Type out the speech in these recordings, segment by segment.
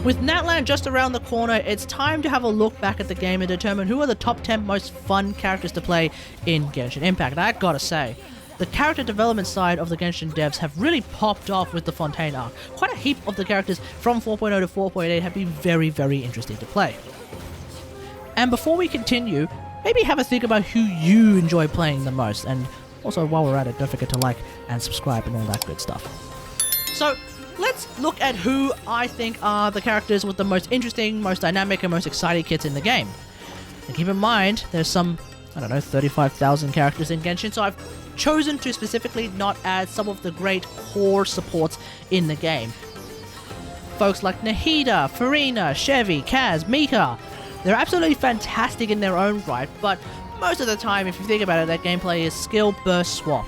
With Natlan just around the corner, it's time to have a look back at the game and determine who are the top 10 most fun characters to play in Genshin Impact. And I gotta say, the character development side of the Genshin devs have really popped off with the Fontaine arc. Quite a heap of the characters from 4.0 to 4.8 have been very, very interesting to play. And before we continue, maybe have a think about who you enjoy playing the most. And also, while we're at it, don't forget to like and subscribe and all that good stuff. So, let's look at who I think are the characters with the most interesting, most dynamic, and most exciting kits in the game. And keep in mind, there's some, 35,000 characters in Genshin, so I've chosen to specifically not add some of the great core supports in the game. Folks like Nahida, Farina, Chevy, Kaz, Mika, they're absolutely fantastic in their own right, but most of the time, if you think about it, that gameplay is skill burst swap.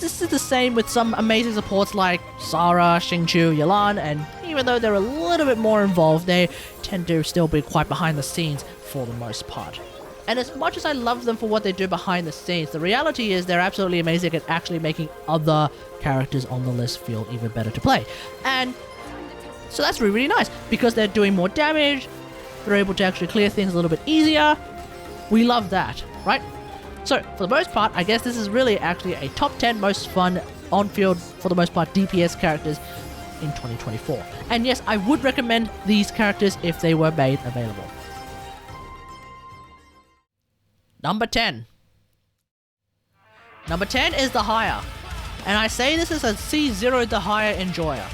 This is the same with some amazing supports like Sara, Xingqiu, Yelan, and even though they're a little bit more involved, they tend to still be quite behind the scenes for the most part. And as much as I love them for what they do behind the scenes, the reality is they're absolutely amazing at actually making other characters on the list feel even better to play. And so that's really, really nice, because they're doing more damage, they're able to actually clear things a little bit easier. We love that, right? So, for the most part, I guess this is really actually a top 10 most fun on-field, for the most part, DPS characters in 2024. And yes, I would recommend these characters if they were made available. Number 10. Number 10 is Dehya. And I say this as a C0 Dehya enjoyer.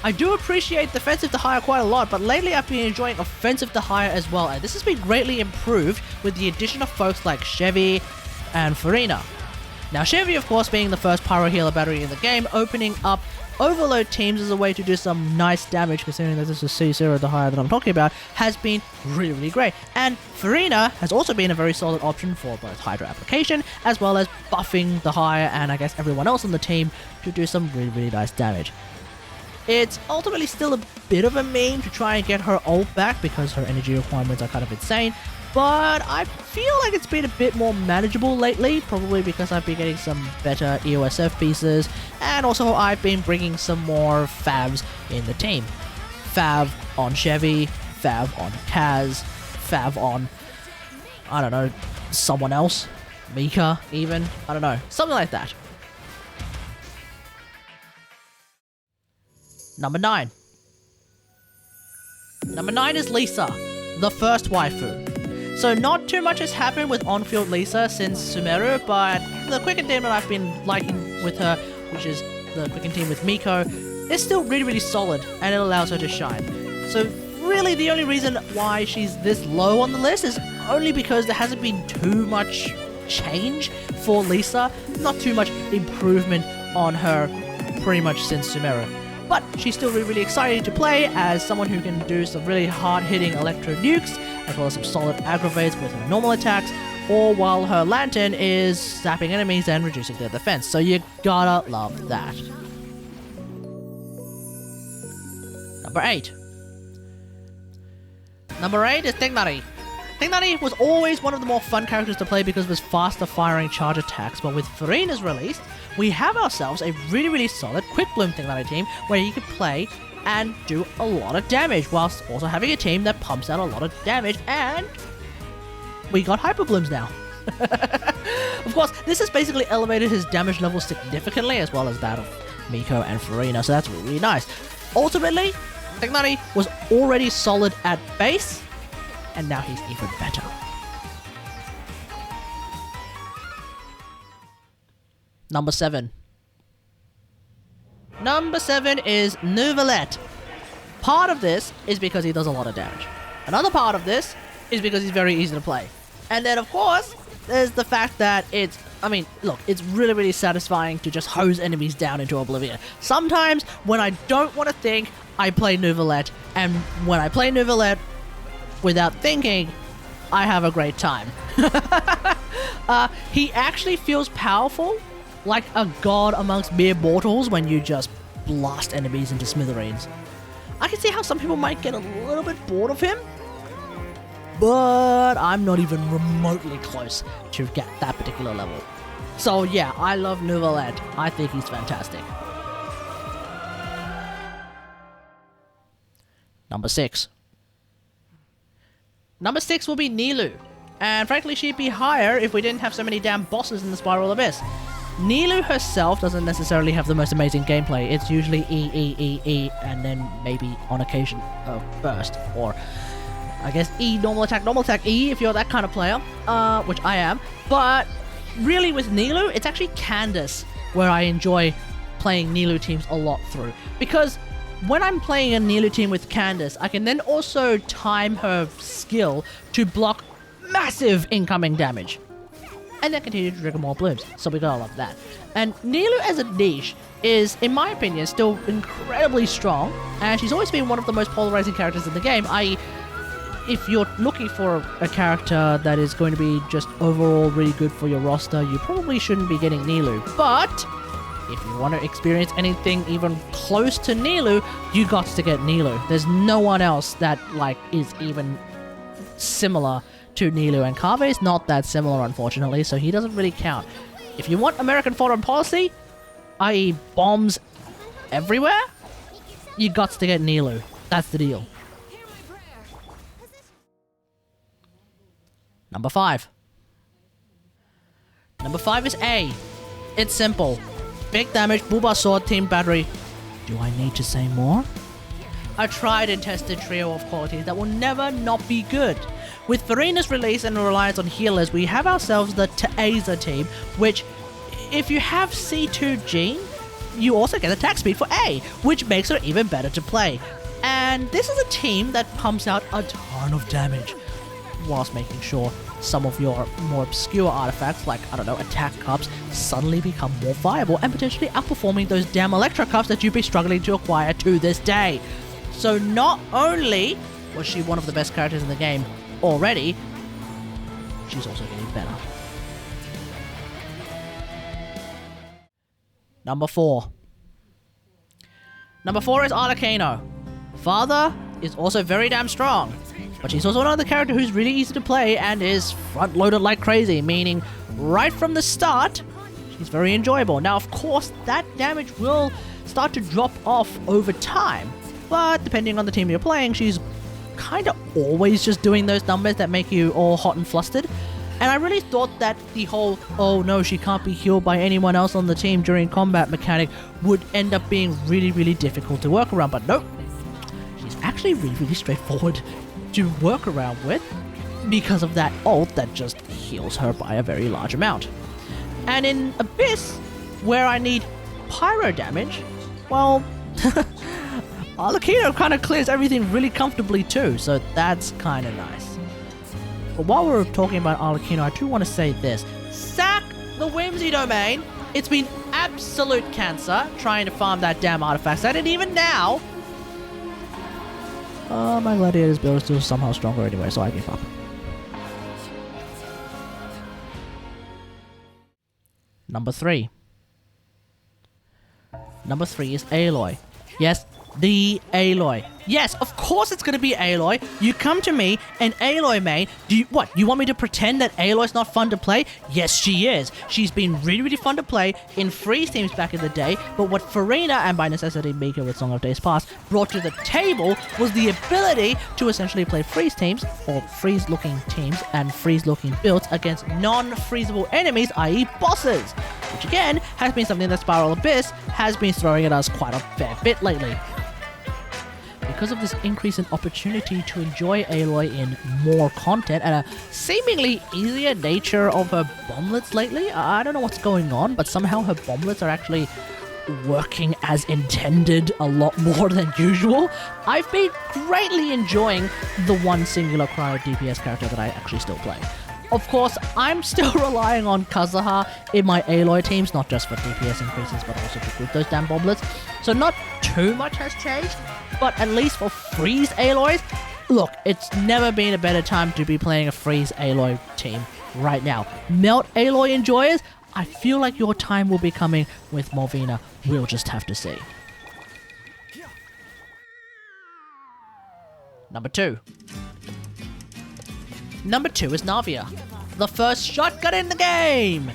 I do appreciate defensive Dehya quite a lot, but lately I've been enjoying offensive Dehya as well, and this has been greatly improved with the addition of folks like Chevy and Farina. Now Chevy, of course, being the first Pyro healer battery in the game, opening up overload teams as a way to do some nice damage, considering that this is C0 Dehya that I'm talking about, has been really, really great. And Farina has also been a very solid option for both Hydra application, as well as buffing Dehya and I guess everyone else on the team to do some really, really nice damage. It's ultimately still a bit of a meme to try and get her ult back because her energy requirements are kind of insane, but I feel like it's been a bit more manageable lately, probably because I've been getting some better EOSF pieces, and also I've been bringing some more favs in the team. Fav on Chevy, Fav on Kaz, Fav on, someone else, Mika even, something like that. Number 9. Number 9 is Lisa, the first waifu. So not too much has happened with on-field Lisa since Sumeru, but the quicken team that I've been liking with her, which is the quicken team with Miko, is still really, really solid, and it allows her to shine. So really the only reason why she's this low on the list is only because there hasn't been too much change for Lisa, not too much improvement on her pretty much since Sumeru. But she's still really, really exciting to play as someone who can do some really hard-hitting electro nukes, as well as some solid aggravates with her normal attacks, or while her lantern is zapping enemies and reducing their defense. So you gotta love that. Number 8. Number 8 is Tighnari. Tighnari was always one of the more fun characters to play because of his faster firing charge attacks, but with Farina's release, we have ourselves a really, really solid Quick Bloom Tighnari team where you can play and do a lot of damage, whilst also having a team that pumps out a lot of damage, and we got Hyper Blooms now. Of course, this has basically elevated his damage level significantly, as well as that of Miko and Farina, so that's really, really nice. Ultimately, Tighnari was already solid at base, and now he's even better. Number 7. Number 7 is Neuvillette. Part of this is because he does a lot of damage. Another part of this is because he's very easy to play. And then, of course, there's the fact that it's really, really satisfying to just hose enemies down into oblivion. Sometimes, when I don't want to think, I play Neuvillette, and when I play Neuvillette without thinking, I have a great time. He actually feels powerful, like a god amongst mere mortals when you just blast enemies into smithereens. I can see how some people might get a little bit bored of him, but I'm not even remotely close to get that particular level. So yeah, I love Neuvillette. I think he's fantastic. Number 6. Number 6 will be Nilou. And frankly, she'd be higher if we didn't have so many damn bosses in the Spiral Abyss. Nilou herself doesn't necessarily have the most amazing gameplay. It's usually E, E, E, E, and then maybe on occasion burst. Or, I guess, E, normal attack, E, if you're that kind of player. Which I am. But, really with Nilou, it's actually Candace where I enjoy playing Nilou teams a lot through. Because when I'm playing a Nilou team with Candace, I can then also time her skill to block massive incoming damage. And then continue to trigger more blooms. So we gotta love that. And Nilou as a niche is, in my opinion, still incredibly strong. And she's always been one of the most polarizing characters in the game. I.e., if you're looking for a character that is going to be just overall really good for your roster, you probably shouldn't be getting Nilou. But if you want to experience anything even close to Nilou, you got to get Nilou. There's no one else that, like, is even similar to Nilou, and Kave's not that similar, unfortunately, so he doesn't really count. If you want American foreign policy, i.e. bombs everywhere, you got to get Nilou. That's the deal. Number 5. Number 5 is A. It's simple. Big damage, Booba Sword, Team Battery. Do I need to say more? A tried and tested trio of qualities that will never not be good. With Furina's release and reliance on healers, we have ourselves the Teyvat team, which, if you have C2 Gene, you also get attack speed for A, which makes her even better to play. And this is a team that pumps out a ton of damage, whilst making sure some of your more obscure artifacts, like, I don't know, attack cups, suddenly become more viable and potentially outperforming those damn Electro cups that you've been struggling to acquire to this day. So not only was she one of the best characters in the game already, she's also getting better. Number 4. Number 4 is Arlecchino. Father is also very damn strong, but she's also another character who's really easy to play and is front-loaded like crazy, meaning right from the start, she's very enjoyable. Now, of course, that damage will start to drop off over time, but depending on the team you're playing, she's kind of always just doing those numbers that make you all hot and flustered. And I really thought that the whole, oh no, she can't be healed by anyone else on the team during combat mechanic would end up being really, really difficult to work around, but nope. She's actually really, really straightforward to work around with because of that ult that just heals her by a very large amount. And in Abyss, where I need Pyro damage, well, Arlecchino kind of clears everything really comfortably too, so that's kind of nice. But while we're talking about Arlecchino, I do want to say this. Sack the Whimsy domain! It's been absolute cancer trying to farm that damn artifact set, and even now, my Gladiator's build is still somehow stronger anyway, so I give up. Number 3. Number 3 is Aloy. Yes, the Aloy. Yes, of course it's gonna be Aloy. You come to me, and Aloy main, you want me to pretend that Aloy's not fun to play? Yes, she is. She's been really, really fun to play in freeze teams back in the day, but what Furina, and by necessity Mika with Song of Days Past, brought to the table was the ability to essentially play freeze teams, or freeze-looking teams, and freeze-looking builds against non-freezable enemies, i.e. bosses, which again, has been something that Spiral Abyss has been throwing at us quite a fair bit lately. Because of this increase in opportunity to enjoy Aloy in more content and a seemingly easier nature of her bomblets lately, I don't know what's going on, but somehow her bomblets are actually working as intended a lot more than usual. I've been greatly enjoying the one singular cryo DPS character that I actually still play. Of course, I'm still relying on Kazuha in my Aloy teams, not just for DPS increases, but also to group those damn bomblets. So not too much has changed, but at least for freeze Aloys, look, it's never been a better time to be playing a freeze Aloy team right now. Melt Aloy enjoyers, I feel like your time will be coming with Morvina. We'll just have to see. Number 2. Number 2 is Navia, the first shotgun in the game!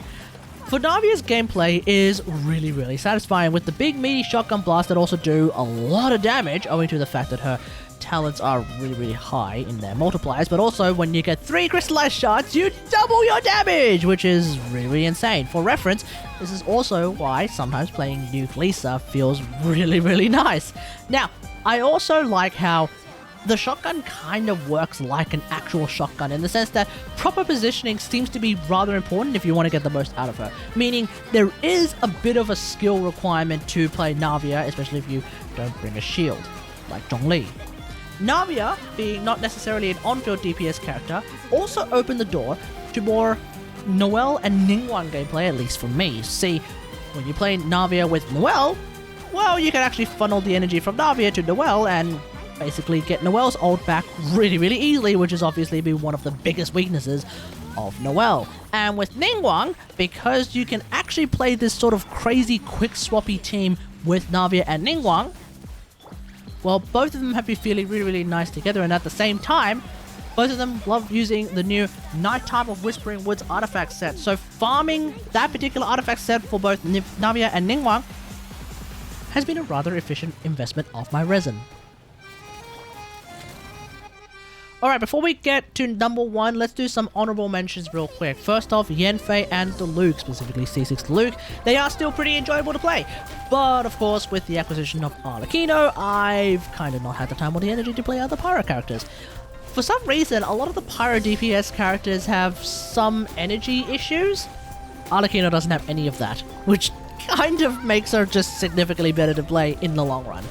For Navia's gameplay is really, really satisfying with the big meaty shotgun blasts that also do a lot of damage owing to the fact that her talents are really high in their multipliers, but also when you get 3 crystallized shards, you double your damage, which is really insane. For reference, this is also why sometimes playing Nuke Lisa feels really nice. Now, I also like how the shotgun kind of works like an actual shotgun in the sense that proper positioning seems to be rather important if you want to get the most out of her. Meaning there is a bit of a skill requirement to play Navia, especially if you don't bring a shield, like Zhongli. Navia, being not necessarily an on-field DPS character, also opened the door to more Noelle and Ningguang gameplay, at least for me. See, when you play Navia with Noelle, well, you can actually funnel the energy from Navia to Noelle and basically get Noelle's ult back really easily, which has obviously been one of the biggest weaknesses of Noelle. And with Ningguang, because you can actually play this sort of crazy quick swappy team with Navia and Ningguang, well, both of them have been feeling really nice together, and at the same time, both of them love using the new Nighttime of Whispering Woods artifact set. So farming that particular artifact set for both Navia and Ningguang has been a rather efficient investment of my resin. Alright, before we get to number 1, let's do some honourable mentions real quick. First off, Yanfei and Diluc, specifically C6 Diluc. They are still pretty enjoyable to play. But, of course, with the acquisition of Arlecchino, I've kind of not had the time or the energy to play other Pyro characters. For some reason, a lot of the Pyro DPS characters have some energy issues. Arlecchino doesn't have any of that, which kind of makes her just significantly better to play in the long run.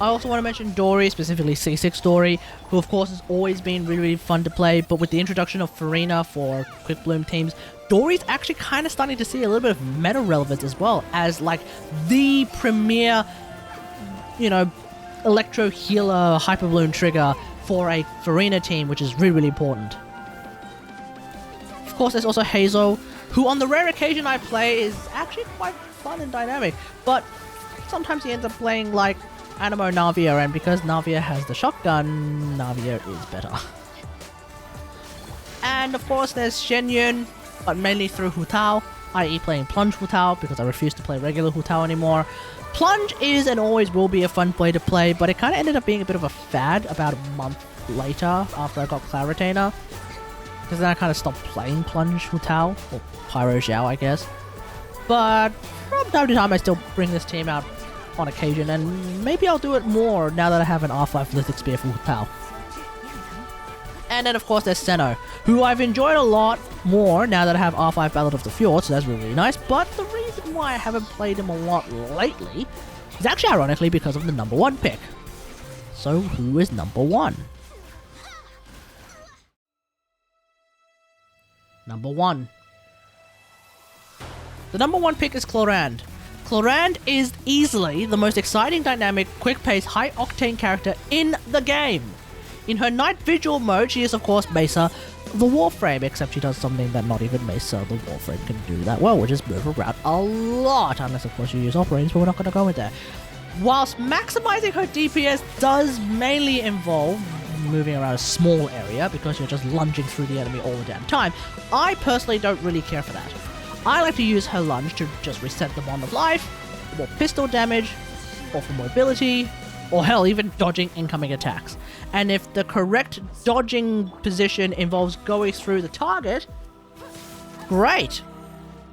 I also want to mention Dory, specifically C6 Dory, who of course has always been really fun to play, but with the introduction of Farina for Quick Bloom teams, Dory's actually kind of starting to see a little bit of meta relevance as well, as like the premier, you know, Electro Healer Hyper Bloom trigger for a Farina team, which is really important. Of course, there's also Hazel, who on the rare occasion I play is actually quite fun and dynamic, but sometimes he ends up playing like Anemo Navia, and because Navia has the shotgun, Navia is better. And of course there's Shenyun, but mainly through Hu Tao, i.e. playing Plunge Hu Tao, because I refuse to play regular Hu Tao anymore. Plunge is and always will be a fun play to play, but it kind of ended up being a bit of a fad about a month later after I got Claritainer, because then I kind of stopped playing Plunge Hu Tao, or Pyro Xiao I guess. But from time to time I still bring this team out on occasion, and maybe I'll do it more now that I have an R5 Lithic Spear for Hu Tao. And then of course there's Senno, who I've enjoyed a lot more now that I have R5 Ballad of the Fjord, so that's really nice, but the reason why I haven't played him a lot lately is actually ironically because of the number 1 pick. So who is number 1? Number 1. The number 1 pick is Clorinde. Clorinde is easily the most exciting, dynamic, quick-paced, high-octane character in the game. In her Night Vigil mode, she is of course Mesa the Warframe, except she does something that not even Mesa the Warframe can do that well, which is move around a lot, unless of course you use operations, but we're not going to go in there. Whilst maximizing her DPS does mainly involve moving around a small area, because you're just lunging through the enemy all the damn time, I personally don't really care for that. I like to use her lunge to just reset the bond of life, for more pistol damage, or for mobility, or hell, even dodging incoming attacks. And if the correct dodging position involves going through the target, great,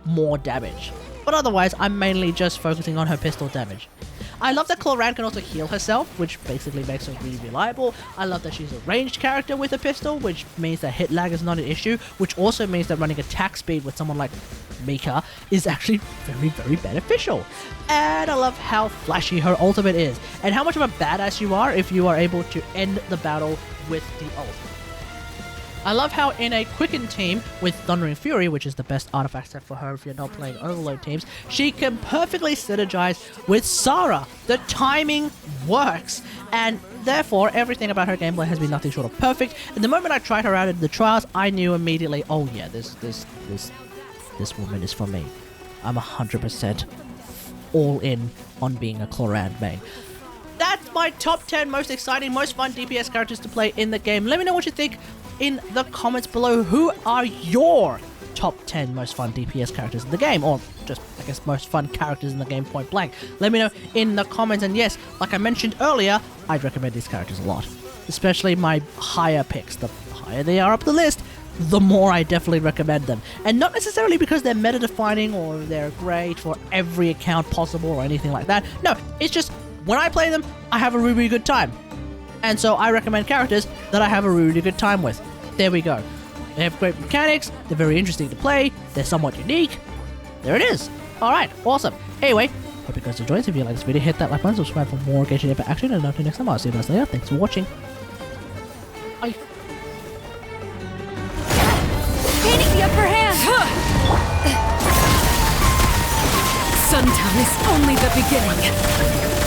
more damage. But otherwise, I'm mainly just focusing on her pistol damage. I love that Clorinde can also heal herself, which basically makes her really reliable. I love that she's a ranged character with a pistol, which means that hit lag is not an issue, which also means that running attack speed with someone like Mika is actually very beneficial. And I love how flashy her ultimate is, and how much of a badass you are if you are able to end the battle with the ult. I love how in a Quicken team with Thundering Fury, which is the best artifact set for her if you're not playing Overload teams, she can perfectly synergize with Sara. The timing works, and therefore everything about her gameplay has been nothing short of perfect. And the moment I tried her out in the trials, I knew immediately, oh yeah, this woman is for me. I'm 100% all in on being a Clorinde main. That's my top 10 most exciting, most fun DPS characters to play in the game. Let me know what you think in the comments below. Who are your top 10 most fun DPS characters in the game, or just, I guess, most fun characters in the game point blank. Let me know in the comments, and yes, like I mentioned earlier, I'd recommend these characters a lot. Especially my higher picks. The higher they are up the list, the more I definitely recommend them. And not necessarily because they're meta-defining or they're great for every account possible or anything like that. No, it's just, when I play them, I have a really, really good time. And so I recommend characters that I have a really good time with. There we go. They have great mechanics, they're very interesting to play, they're somewhat unique. There it is. Alright, awesome. Anyway, hope you guys enjoyed. If you like this video, hit that like button, subscribe for more Genshin Impact action, and until next time, I'll see you guys later. Thanks for watching. Bye. Gaining the upper hand! Suntown is only the beginning.